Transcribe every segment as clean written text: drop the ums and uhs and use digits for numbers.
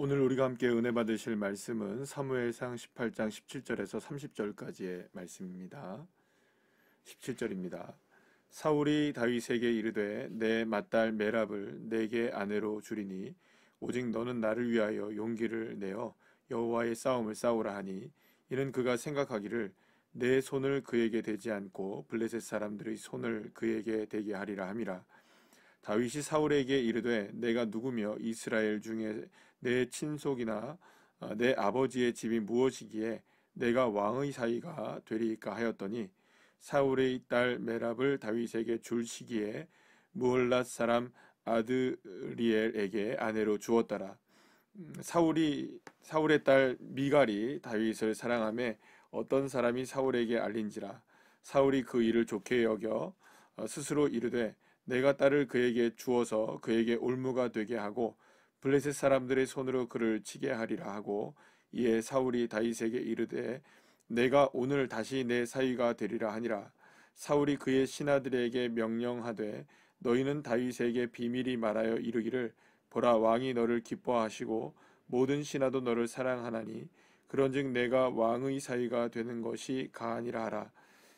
오늘 우리가 함께 은혜 받으실 말씀은 사무엘상 18장 17절에서 30절까지의 말씀입니다. 17절입니다. 사울이 다윗에게 이르되 내 맏딸 메랍을 내게 아내로 주리니 오직 너는 나를 위하여 용기를 내어 여호와의 싸움을 싸우라 하니 이는 그가 생각하기를 내 손을 그에게 대지 않고 블레셋 사람들의 손을 그에게 대게 하리라 함이라. 다윗이 사울에게 이르되 내가 누구며 이스라엘 중에 내 친속이나 내 아버지의 집이 무엇이기에 내가 왕의 사위가 되리이까 하였더니 사울의 딸 메랍을 다윗에게 줄 시기에 무홀랏 사람 아드리엘에게 아내로 주었더라. 사울의 딸 미갈이 다윗을 사랑하며 어떤 사람이 사울에게 알린지라. 사울이 그 일을 좋게 여겨 스스로 이르되 내가 딸을 그에게 주어서 그에게 올무가 되게 하고 블레셋 사람들의 손으로 그를 치게 하리라 하고, 이에 사울이 다윗에게 이르되 내가 오늘 다시 내 사위가 되리라 하니라. 사울이 그의 신하들에게 명령하되 너희는 다윗에게 비밀이 말하여 이르기를 보라, 왕이 너를 기뻐하시고 모든 신하도 너를 사랑하나니 그런즉 내가 왕의 사위가 되는 것이 가하니라 하라.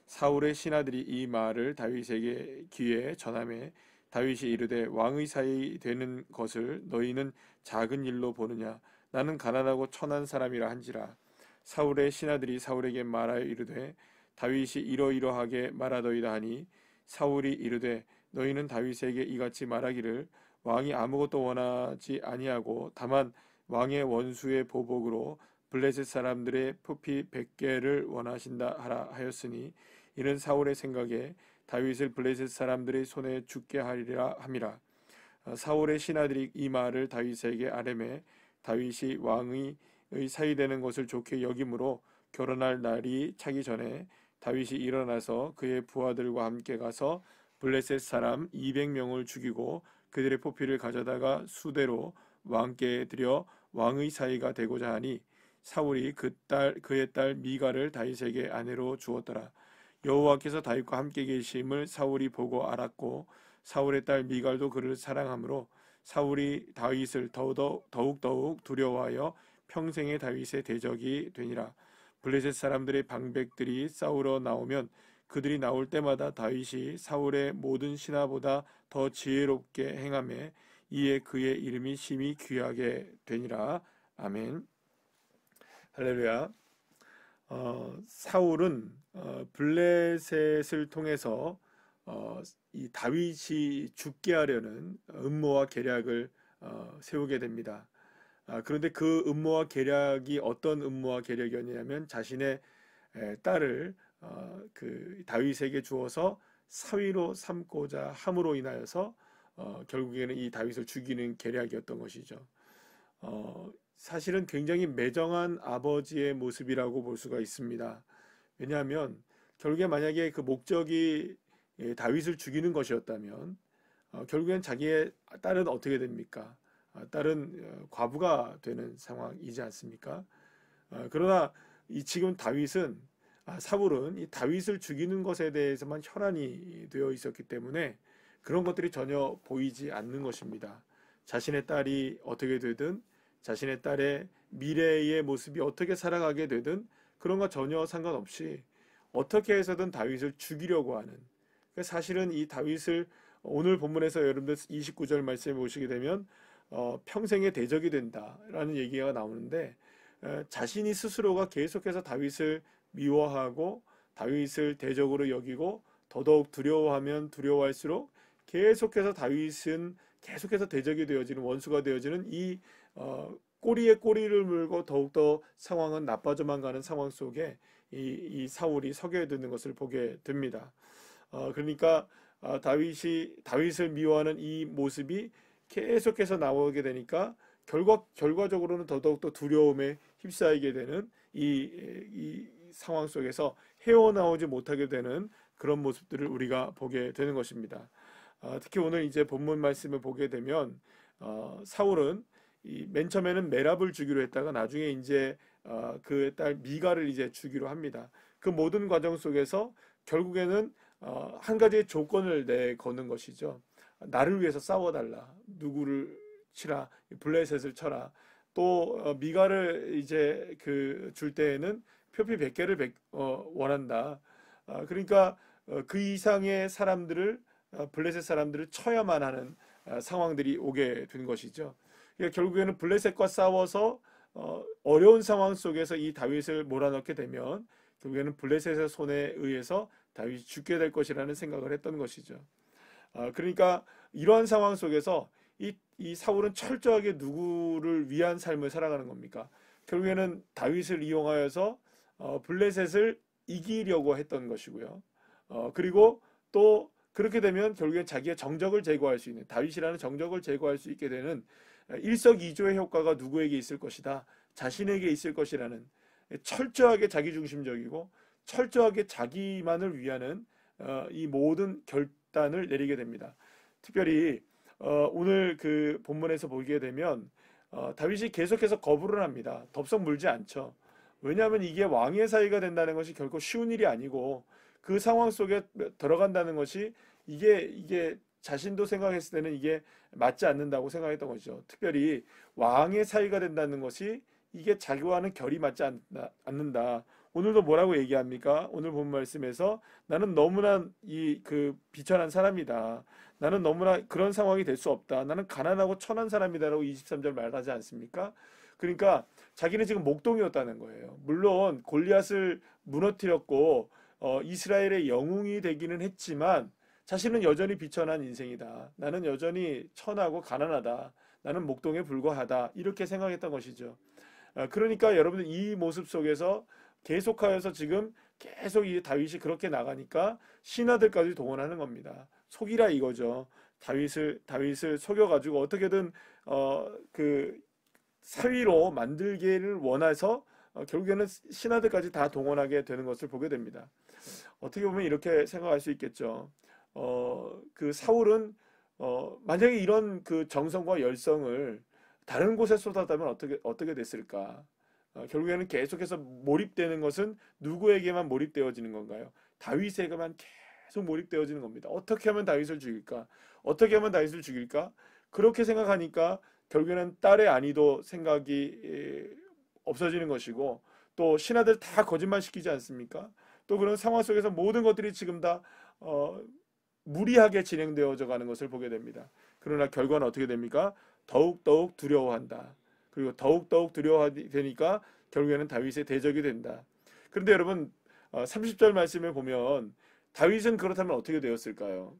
사울의 신하들이 이 말을 다윗에게 귀에 전하매 다윗이 이르되 왕의 사위 되는 것을 너희는 작은 일로 보느냐? 나는 가난하고 천한 사람이라 한지라. 사울의 신하들이 사울에게 말하여 이르되 다윗이 이러이러하게 말하더이다 하니 사울이 이르되 너희는 다윗에게 이같이 말하기를 왕이 아무것도 원하지 아니하고 다만 왕의 원수의 보복으로 블레셋 사람들의 포피 100개를 원하신다 하라 하였으니 이는 사울의 생각에 다윗을 블레셋 사람들의 손에 죽게 하리라 함이라. 사울의 신하들이 이 말을 다윗에게 아뢰매 다윗이 왕의 사위되는 것을 좋게 여김으로 결혼할 날이 차기 전에 다윗이 일어나서 그의 부하들과 함께 가서 블레셋 사람 200명을 죽이고 그들의 포피를 가져다가 수대로 왕께 드려 왕의 사위가 되고자 하니 사울이 그의 딸 미갈을 다윗에게 아내로 주었더라. 여호와께서 다윗과 함께 계심을 사울이 보고 알았고 사울의 딸 미갈도 그를 사랑하므로 사울이 다윗을 더욱 두려워하여 평생의 다윗의 대적이 되니라. 블레셋 사람들의 방백들이 싸우러 나오면 그들이 나올 때마다 다윗이 사울의 모든 신하보다 더 지혜롭게 행하매 이에 그의 이름이 심히 귀하게 되니라. 아멘. 할렐루야. 사울은 블레셋을 통해서 이 다윗이 죽게 하려는 음모와 계략을 세우게 됩니다. 그런데 그 음모와 계략이 어떤 음모와 계략이었냐면 자신의 딸을 그 다윗에게 주어서 사위로 삼고자 함으로 인하여서 결국에는 이 다윗을 죽이는 계략이었던 것이죠. 사실은 굉장히 매정한 아버지의 모습이라고 볼 수가 있습니다. 왜냐하면 결국에 만약에 그 목적이 다윗을 죽이는 것이었다면 결국엔 자기의 딸은 어떻게 됩니까? 딸은 과부가 되는 상황이지 않습니까? 그러나 지금 사울은 이 다윗을 죽이는 것에 대해서만 혈안이 되어 있었기 때문에 그런 것들이 전혀 보이지 않는 것입니다. 자신의 딸이 어떻게 되든 자신의 딸의 미래의 모습이 어떻게 살아가게 되든 그런 거 전혀 상관없이 어떻게 해서든 다윗을 죽이려고 하는, 사실은 이 다윗을 오늘 본문에서 여러분들 29절 말씀에 보시게 되면 평생의 대적이 된다라는 얘기가 나오는데 자신이 스스로가 계속해서 다윗을 미워하고 다윗을 대적으로 여기고 더더욱 두려워하면 두려워할수록 계속해서 다윗은 계속해서 대적이 되어지는, 원수가 되어지는 이 꼬리에 꼬리를 물고 더욱더 상황은 나빠져만 가는 상황 속에 이 사울이 서게 되는 것을 보게 됩니다. 그러니까 다윗을 미워하는 이 모습이 계속해서 나오게 되니까 결과적으로는 더더욱더 두려움에 휩싸이게 되는 이 상황 속에서 헤어나오지 못하게 되는 그런 모습들을 우리가 보게 되는 것입니다. 특히 오늘 이제 본문 말씀을 보게 되면 사울은 맨 처음에는 메랍을 주기로 했다가 나중에 이제 그 딸 미갈을 이제 주기로 합니다. 그 모든 과정 속에서 결국에는 한 가지의 조건을 내거는 것이죠. 나를 위해서 싸워달라. 누구를 치라. 블레셋을 쳐라. 또 미가를 이제 그 줄 때에는 표피 100개를 원한다. 그러니까 그 이상의 사람들을 블레셋 사람들을 쳐야만 하는 상황들이 오게 된 것이죠. 그러니까 결국에는 블레셋과 싸워서 어려운 상황 속에서 이 다윗을 몰아넣게 되면 결국에는 블레셋의 손에 의해서 다윗이 죽게 될 것이라는 생각을 했던 것이죠. 그러니까 이러한 상황 속에서 이 사울은 철저하게 누구를 위한 삶을 살아가는 겁니까? 결국에는 다윗을 이용하여서 블레셋을 이기려고 했던 것이고요. 그리고 또 그렇게 되면 결국엔 자기의 정적을 제거할 수 있는, 다윗이라는 정적을 제거할 수 있게 되는 일석이조의 효과가 누구에게 있을 것이다. 자신에게 있을 것이라는, 철저하게 자기중심적이고 철저하게 자기만을 위하는 이 모든 결단을 내리게 됩니다. 특별히 오늘 그 본문에서 보게 되면 다윗이 계속해서 거부를 합니다. 덥석 물지 않죠. 왜냐하면 이게 왕의 사위가 된다는 것이 결코 쉬운 일이 아니고, 그 상황 속에 들어간다는 것이 이게 자신도 생각했을 때는 이게 맞지 않는다고 생각했던 것이죠. 특별히 왕의 사위가 된다는 것이 이게 자기와는 결이 맞지 않는다. 오늘도 뭐라고 얘기합니까? 오늘 본 말씀에서 나는 너무나 비천한 사람이다. 나는 너무나 그런 상황이 될 수 없다. 나는 가난하고 천한 사람이다라고 23절 말하지 않습니까? 그러니까 자기는 지금 목동이었다는 거예요. 물론 골리앗을 무너뜨렸고 이스라엘의 영웅이 되기는 했지만 자신은 여전히 비천한 인생이다. 나는 여전히 천하고 가난하다. 나는 목동에 불과하다. 이렇게 생각했던 것이죠. 그러니까 여러분들 이 모습 속에서 계속하여서 지금 계속 이 다윗이 그렇게 나가니까 신하들까지 동원하는 겁니다. 속이라 이거죠. 다윗을 속여가지고 어떻게든 그 사위로 만들기를 원해서 결국에는 신하들까지 다 동원하게 되는 것을 보게 됩니다. 어떻게 보면 이렇게 생각할 수 있겠죠. 그 사울은 만약에 이런 그 정성과 열성을 다른 곳에 쏟았다면 어떻게 됐을까? 결국에는 계속해서 몰입되는 것은 누구에게만 몰입되어지는 건가요? 다윗에게만 계속 몰입되어지는 겁니다. 어떻게 하면 다윗을 죽일까? 어떻게 하면 다윗을 죽일까? 그렇게 생각하니까 결국에는 딸의 안위도 생각이 없어지는 것이고, 또 신하들 다 거짓말 시키지 않습니까? 또 그런 상황 속에서 모든 것들이 지금 다 무리하게 진행되어져 가는 것을 보게 됩니다. 그러나 결과는 어떻게 됩니까? 더욱더욱 두려워한다. 그리고 더욱더욱 두려워하니까 결국에는 다윗의 대적이 된다. 그런데 여러분 30절 말씀에 보면 다윗은 그렇다면 어떻게 되었을까요?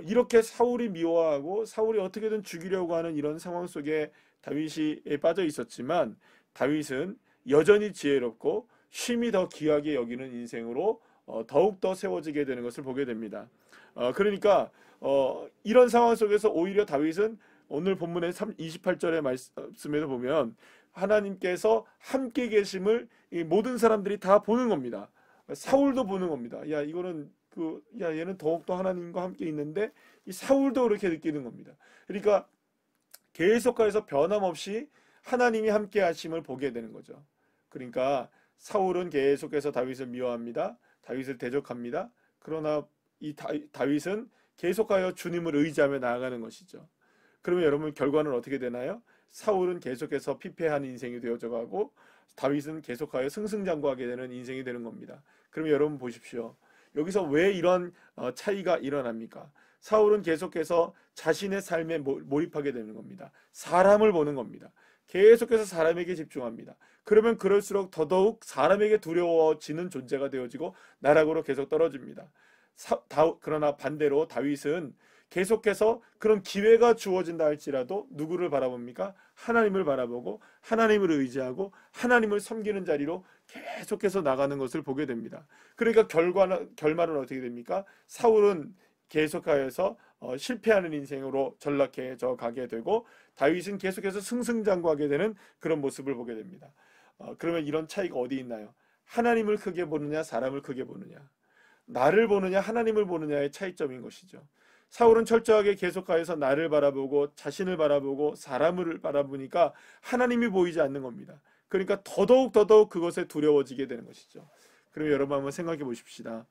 이렇게 사울이 미워하고 사울이 어떻게든 죽이려고 하는 이런 상황 속에 다윗이 빠져 있었지만 다윗은 여전히 지혜롭고 쉼이 더 귀하게 여기는 인생으로 더욱더 세워지게 되는 것을 보게 됩니다. 그러니까 이런 상황 속에서 오히려 다윗은 오늘 본문의 28절의 말씀에도 보면 하나님께서 함께 계심을 이 모든 사람들이 다 보는 겁니다. 사울도 보는 겁니다. 야, 이거는 얘는 더욱더 하나님과 함께 있는데 이 사울도 그렇게 느끼는 겁니다. 그러니까 계속해서 변함없이 하나님이 함께 하심을 보게 되는 거죠. 그러니까 사울은 계속해서 다윗을 미워합니다. 다윗을 대적합니다. 그러나 이 다윗은 계속하여 주님을 의지하며 나아가는 것이죠. 그러면 여러분 결과는 어떻게 되나요? 사울은 계속해서 피폐한 인생이 되어져 가고 다윗은 계속하여 승승장구하게 되는 인생이 되는 겁니다. 그러면 여러분 보십시오. 여기서 왜 이런 차이가 일어납니까? 사울은 계속해서 자신의 삶에 몰입하게 되는 겁니다. 사람을 보는 겁니다. 계속해서 사람에게 집중합니다. 그러면 그럴수록 더더욱 사람에게 두려워지는 존재가 되어지고 나락으로 계속 떨어집니다. 그러나 반대로 다윗은 계속해서 그런 기회가 주어진다 할지라도 누구를 바라봅니까? 하나님을 바라보고 하나님을 의지하고 하나님을 섬기는 자리로 계속해서 나가는 것을 보게 됩니다. 그러니까 결말은 어떻게 됩니까? 사울은 계속하여서 실패하는 인생으로 전락해져 가게 되고 다윗은 계속해서 승승장구하게 되는 그런 모습을 보게 됩니다. 그러면 이런 차이가 어디 있나요? 하나님을 크게 보느냐 사람을 크게 보느냐, 나를 보느냐 하나님을 보느냐의 차이점인 것이죠. 사울은 철저하게 계속하여서 나를 바라보고 자신을 바라보고 사람을 바라보니까 하나님이 보이지 않는 겁니다. 그러니까 더더욱 그것에 두려워지게 되는 것이죠. 그럼 여러분 한번 생각해 보십시다.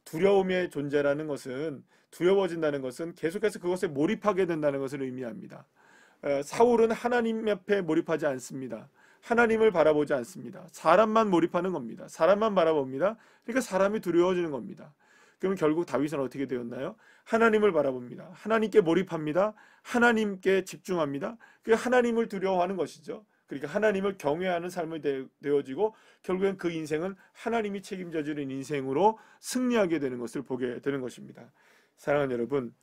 두려움의 존재라는 것은, 두려워진다는 것은 계속해서 그것에 몰입하게 된다는 것을 의미합니다. 사울은 하나님 앞에 몰입하지 않습니다. 하나님을 바라보지 않습니다. 사람만 몰입하는 겁니다. 사람만 바라봅니다. 그러니까 사람이 두려워지는 겁니다. 그러면 결국 다윗은 어떻게 되었나요? 하나님을 바라봅니다. 하나님께 몰입합니다. 하나님께 집중합니다. 그 하나님을 두려워하는 것이죠. 그러니까 하나님을 경외하는 삶이 되어지고 결국엔 그 인생은 하나님이 책임져 주는 인생으로 승리하게 되는 것을 보게 되는 것입니다. 사랑하는 여러분,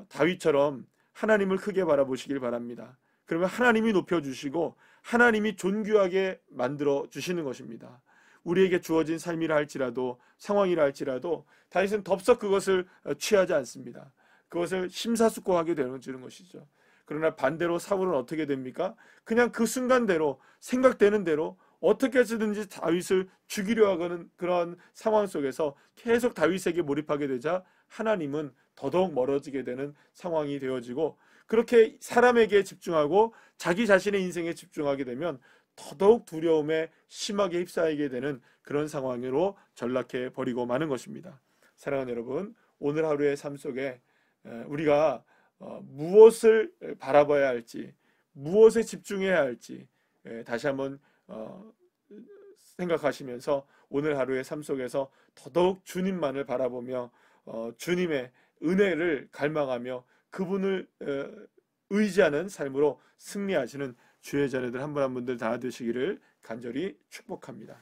다윗처럼 하나님을 크게 바라보시길 바랍니다. 그러면 하나님이 높여주시고 하나님이 존귀하게 만들어 주시는 것입니다. 우리에게 주어진 삶이라 할지라도 상황이라 할지라도 다윗은 덥석 그것을 취하지 않습니다. 그것을 심사숙고하게 되는 것이죠. 그러나 반대로 사울은 어떻게 됩니까? 그냥 그 순간대로 생각되는 대로 어떻게 해서든지 다윗을 죽이려 하는 그런 상황 속에서 계속 다윗에게 몰입하게 되자 하나님은 더더욱 멀어지게 되는 상황이 되어지고, 그렇게 사람에게 집중하고 자기 자신의 인생에 집중하게 되면 더더욱 두려움에 심하게 휩싸이게 되는 그런 상황으로 전락해 버리고 마는 것입니다. 사랑하는 여러분, 오늘 하루의 삶 속에 우리가 무엇을 바라봐야 할지, 무엇에 집중해야 할지 다시 한번 생각하시면서 오늘 하루의 삶 속에서 더더욱 주님만을 바라보며 주님의 은혜를 갈망하며 그분을 의지하는 삶으로 승리하시는 주의 자녀들 한 분 한 분들 다 되시기를 간절히 축복합니다.